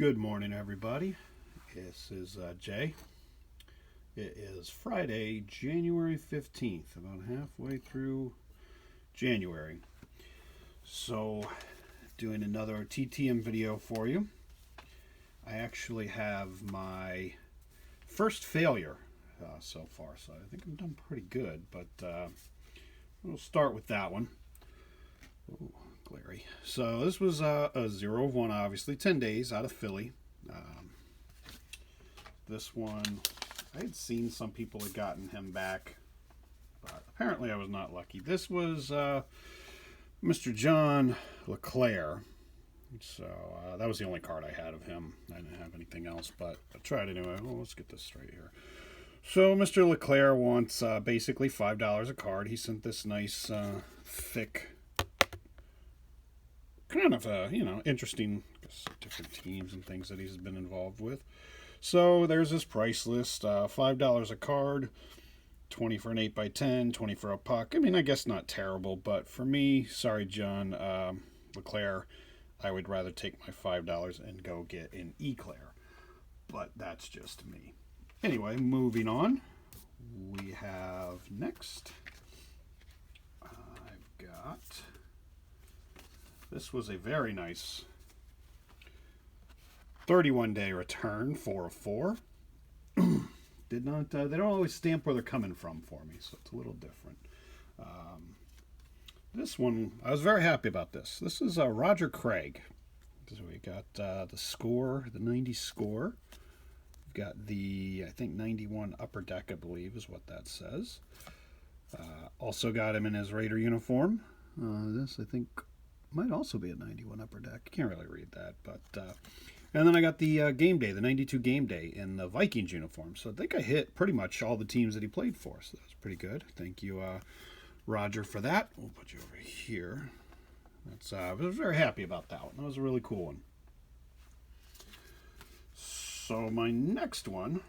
Good morning, everybody. This is Jay. It is Friday, January 15th, about halfway through January. So, doing another TTM video for you. I actually have my first failure so far, so I think I'm done pretty good, but we'll start with that one. Ooh, glary. So this was a 0 of 1, obviously, 10 days out of Philly. This one, I had seen some people had gotten him back, but apparently I was not lucky. This was Mr. John LeClair. So that was the only card I had of him. I didn't have anything else, but I tried anyway. Well, let's get this straight here. So Mr. LeClair wants basically $5 a card. He sent this nice, thick, kind of interesting, different teams and things that he's been involved with. So there's his price list: $5 a card, 20 for an 8x10, 20 for a puck. I mean, I guess not terrible, but for me, sorry, John LeClair, I would rather take my $5 and go get an Eclair. But that's just me. Anyway, moving on. We have next. I've got. This was a very nice 31-day return, 4 of 4. Did not. They don't always stamp where they're coming from for me, so it's a little different. This one, I was very happy about this. This is Roger Craig. So we got the score, the 90 score. We've got the, I think, 91 upper deck, I believe, is what that says. Also got him in his Raider uniform. This, I think, might also be a 91 upper deck. Can't really read that, but and then I got the game day, the 92 game day in the Vikings uniform. So I think I hit pretty much all the teams that he played for. So that was pretty good. Thank you, Roger, for that. We'll put you over here. That's I was very happy about that one. That was a really cool one. So my next one,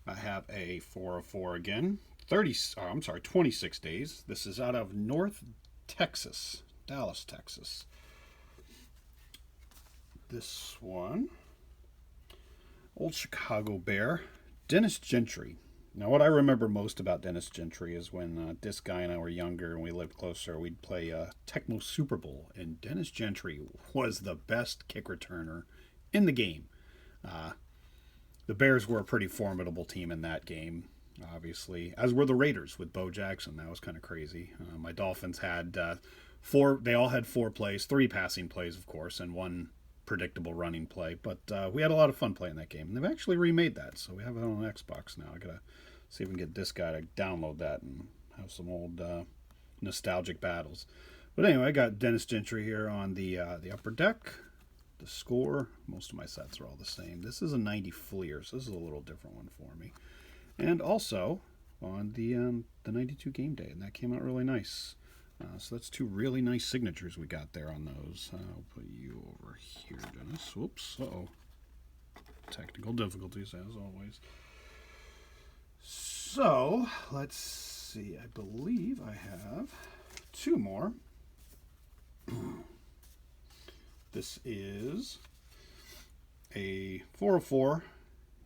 I have a 4 of 4 again. 26 days. This is out of North Texas, Dallas, Texas. This one, Old Chicago Bear, Dennis Gentry. Now, what I remember most about Dennis Gentry is when this guy and I were younger and we lived closer, we'd play Tecmo Super Bowl, and Dennis Gentry was the best kick returner in the game. The Bears were a pretty formidable team in that game, obviously, as were the Raiders with Bo Jackson. That was kind of crazy. My Dolphins had they all had 4 plays, 3 passing plays, of course, and 1 predictable running play, but we had a lot of fun playing that game, and they've actually remade that, so we have it on Xbox now. I gotta see if we can get this guy to download that and have some old nostalgic battles. But anyway, I got Dennis Gentry here on the upper deck. The score, most of my sets are all the same. This is a 90 Fleer, so this is a little different one for me. And also on the 92 game day, and that came out really nice. So that's 2 really nice signatures we got there on those. I'll put you over here, Dennis. Whoops. Uh-oh. Technical difficulties, as always. So, let's see. I believe I have 2 more. This is a 4 of 4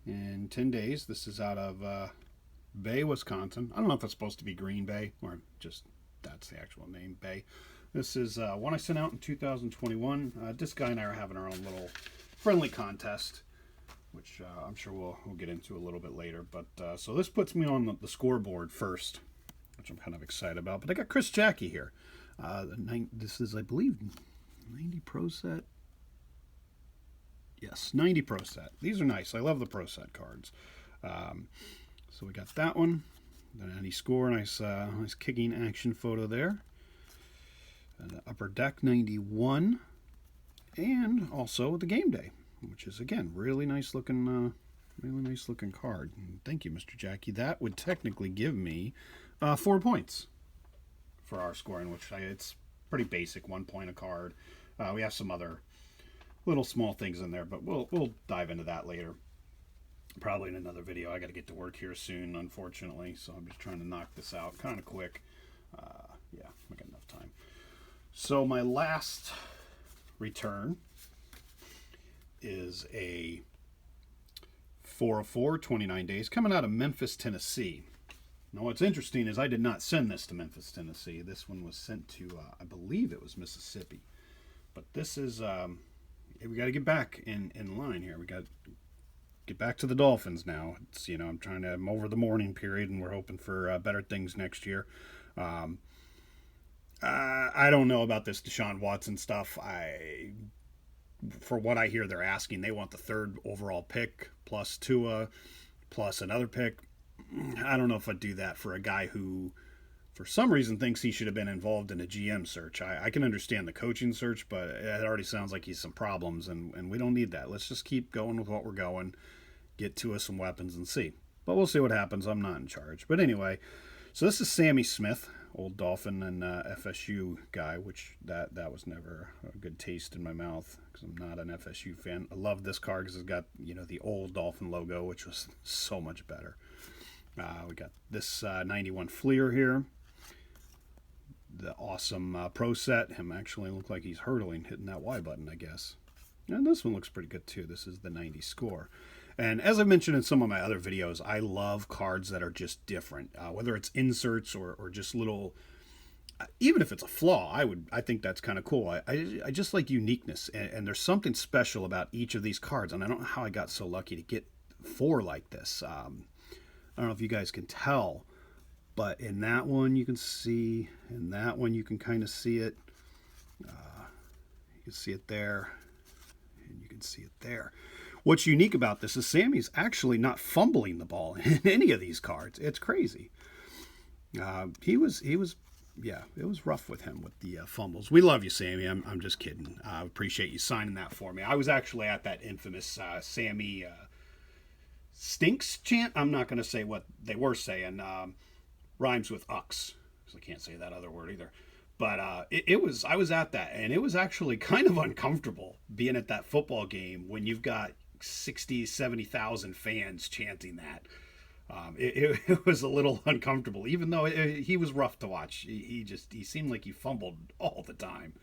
in 10 days. This is out of Bay, Wisconsin. I don't know if it's supposed to be Green Bay or just... that's the actual name, Bay. This is one I sent out in 2021. This guy and I are having our own little friendly contest, which I'm sure we'll get into a little bit later. But so this puts me on the scoreboard first, which I'm kind of excited about. But I got Chris Jackie here. This is, I believe, 90 Pro Set. Yes, 90 Pro Set. These are nice. I love the Pro Set cards. So we got that one. Then any score, nice kicking action photo there. And the upper deck 91, and also the game day, which is again really nice looking card. And thank you, Mr. Jackie. That would technically give me 4 points for our scoring, which it's pretty basic, 1 point a card. We have some other little small things in there, but we'll dive into that later. Probably in another video. I got to get to work here soon, unfortunately, so I'm just trying to knock this out kind of quick. Yeah, I got enough time. So my last return is a 404, 29 days, coming out of Memphis, Tennessee. Now, what's interesting is I did not send this to Memphis, Tennessee. This one was sent to, I believe it was Mississippi. But this is, we got to get back in line here. We got to get back to the Dolphins now. It's, I'm over the mourning period, and we're hoping for better things next year. I don't know about this Deshaun Watson stuff. For what I hear, they're asking, they want the third overall pick plus Tua plus another pick. I don't know if I'd do that for a guy who, for some reason, thinks he should have been involved in a GM search. I can understand the coaching search, but it already sounds like he's some problems, and we don't need that. Let's just keep going with what we're going, get Tua some weapons, and see. But we'll see what happens. I'm not in charge. But anyway, so this is Sammy Smith, old Dolphin and FSU guy, which that was never a good taste in my mouth because I'm not an FSU fan. I love this card because it's got the old Dolphin logo, which was so much better. We got this 91 Fleer here. The awesome Pro Set. Him actually look like he's hurdling, hitting that Y button, I guess. And this one looks pretty good too. This is the 90 Score. And as I mentioned in some of my other videos, I love cards that are just different. Whether it's inserts or just little, even if it's a flaw, I think that's kind of cool. I just like uniqueness, and there's something special about each of these cards. And I don't know how I got so lucky to get 4 like this. I don't know if you guys can tell, but in that one you can see, in that one you can kind of see it. You can see it there, and you can see it there. What's unique about this is Sammy's actually not fumbling the ball in any of these cards. It's crazy. It was rough with him with the fumbles. We love you, Sammy. I'm just kidding. I appreciate you signing that for me. I was actually at that infamous Sammy stinks chant. I'm not going to say what they were saying. Rhymes with ux, because I can't say that other word either. But I was at that, and it was actually kind of uncomfortable being at that football game when you've got 60, 70,000 fans chanting that. It was a little uncomfortable, even though he was rough to watch. He seemed like he fumbled all the time.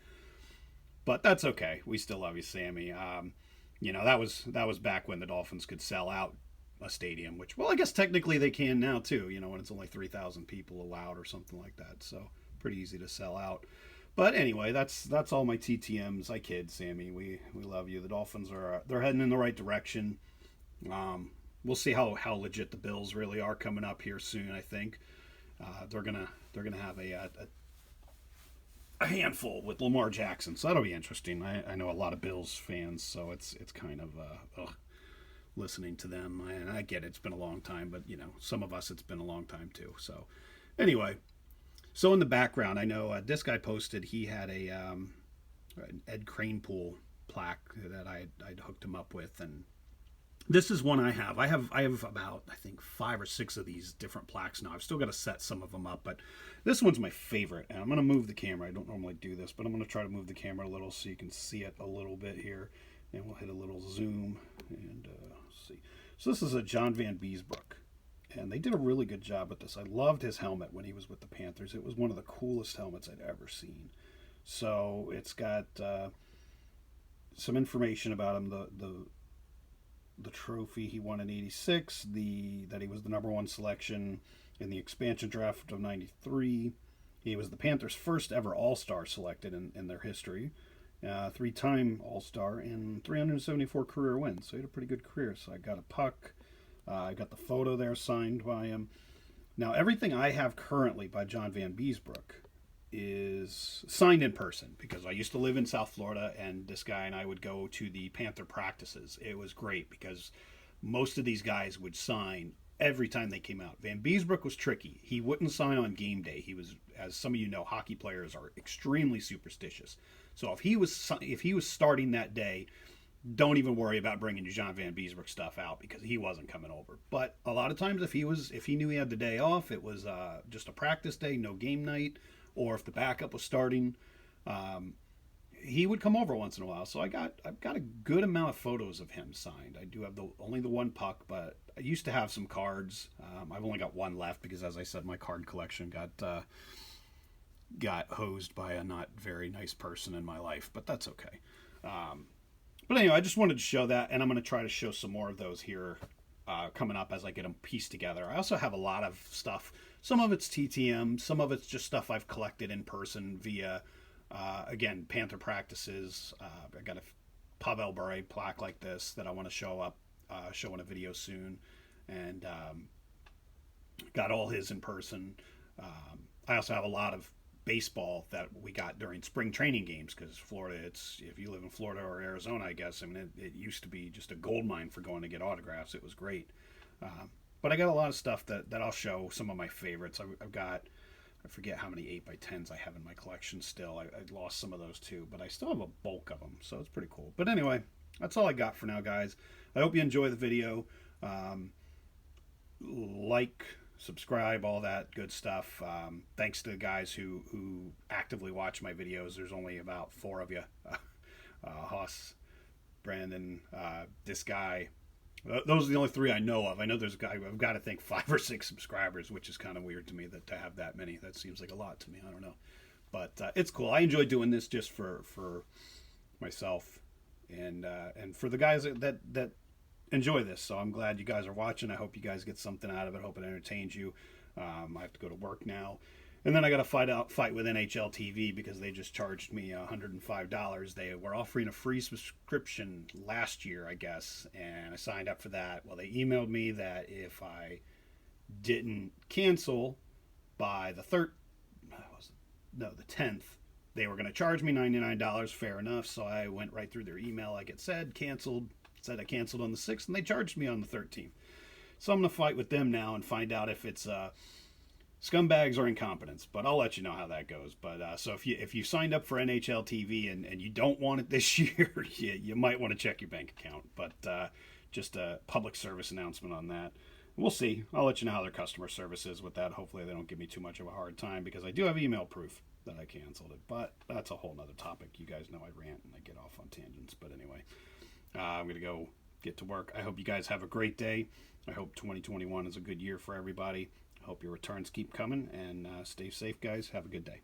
But that's okay. We still love you, Sammy. That was back when the Dolphins could sell out a stadium, which, well, I guess technically they can now too, when it's only 3,000 people allowed or something like that. So pretty easy to sell out. But anyway, that's all my TTMs. I kid, Sammy. We love you. The Dolphins they're heading in the right direction. We'll see how legit the Bills really are coming up here soon. I think they're gonna have a handful with Lamar Jackson, so that'll be interesting. I know a lot of Bills fans, so it's kind of listening to them. And I get it, it's been a long time, but some of us it's been a long time too. So anyway. So in the background, I know this guy posted he had an Ed Kranepool plaque that I'd hooked him up with, and this is one I have. I have about, I think, 5 or 6 of these different plaques now. I've still got to set some of them up, but this one's my favorite. And I'm going to move the camera. I don't normally do this, but I'm going to try to move the camera a little so you can see it a little bit here. And we'll hit a little zoom and see. So this is a John Van Beesbrook. And they did a really good job with this. I loved his helmet when he was with the Panthers. It was one of the coolest helmets I'd ever seen. So it's got some information about him. The trophy he won in '86. That he was the number 1 selection in the expansion draft of '93. He was the Panthers' first ever All-Star selected in their history. 3-time All-Star and 374 career wins. So he had a pretty good career. So I got a puck. I got the photo there signed by him. Now, everything I have currently by John Van Beesbrook is signed in person because I used to live in South Florida, and this guy and I would go to the Panther practices. It was great because most of these guys would sign every time they came out. Van Beesbrook was tricky. He wouldn't sign on game day. He was, as some of you know, hockey players are extremely superstitious. So if he was starting that day, don't even worry about bringing your John Van Beesbrook stuff out because he wasn't coming over. But a lot of times if he knew he had the day off, it was just a practice day, no game night, or if the backup was starting, he would come over once in a while. So I've got a good amount of photos of him signed. I do have only the 1 puck, but I used to have some cards. I've only got 1 left because, as I said, my card collection got hosed by a not very nice person in my life, but that's okay. But anyway, I just wanted to show that, and I'm going to try to show some more of those here coming up as I get them pieced together. I also have a lot of stuff. Some of it's TTM, some of it's just stuff I've collected in person via, again, Panther practices. I got a Pavel Bure plaque like this that I want to show in a video soon, and got all his in person. I also have a lot of baseball that we got during spring training games because Florida, it's if you live in Florida or Arizona, I guess. I mean, it used to be just a gold mine for going to get autographs. It was great. But I got a lot of stuff that I'll show. Some of my favorites. I've got, I forget how many 8x10s I have in my collection still. I lost some of those too, but I still have a bulk of them, so it's pretty cool. But anyway, that's all I got for now, guys. I hope you enjoy the video. Like, subscribe, all that good stuff. Thanks to the guys who actively watch my videos. There's only about 4 of you. Haas, Brandon, this guy. Those are the only 3 I know of. I know there's a guy, I've got to think 5 or 6 subscribers, which is kind of weird to me that to have that many. That seems like a lot to me. I don't know. But it's cool. I enjoy doing this just for myself and for the guys that enjoy this. So I'm glad you guys are watching. I hope you guys get something out of it. I hope it entertains you. I have to go to work now. And then I got to fight with NHL TV because they just charged me $105. They were offering a free subscription last year, I guess, and I signed up for that. Well, they emailed me that if I didn't cancel by the 10th, they were going to charge me $99. Fair enough. So I went right through their email, like it said, canceled. Said I canceled on the 6th, and they charged me on the 13th. So I'm going to fight with them now and find out if it's scumbags or incompetence. But I'll let you know how that goes. But so if you signed up for NHL TV and you don't want it this year, you might want to check your bank account. But just a public service announcement on that. We'll see. I'll let you know how their customer service is with that. Hopefully they don't give me too much of a hard time because I do have email proof that I canceled it. But that's a whole nother topic. You guys know I rant and I get off on tangents. But anyway. I'm going to go get to work. I hope you guys have a great day. I hope 2021 is a good year for everybody. I hope your returns keep coming and stay safe, guys. Have a good day.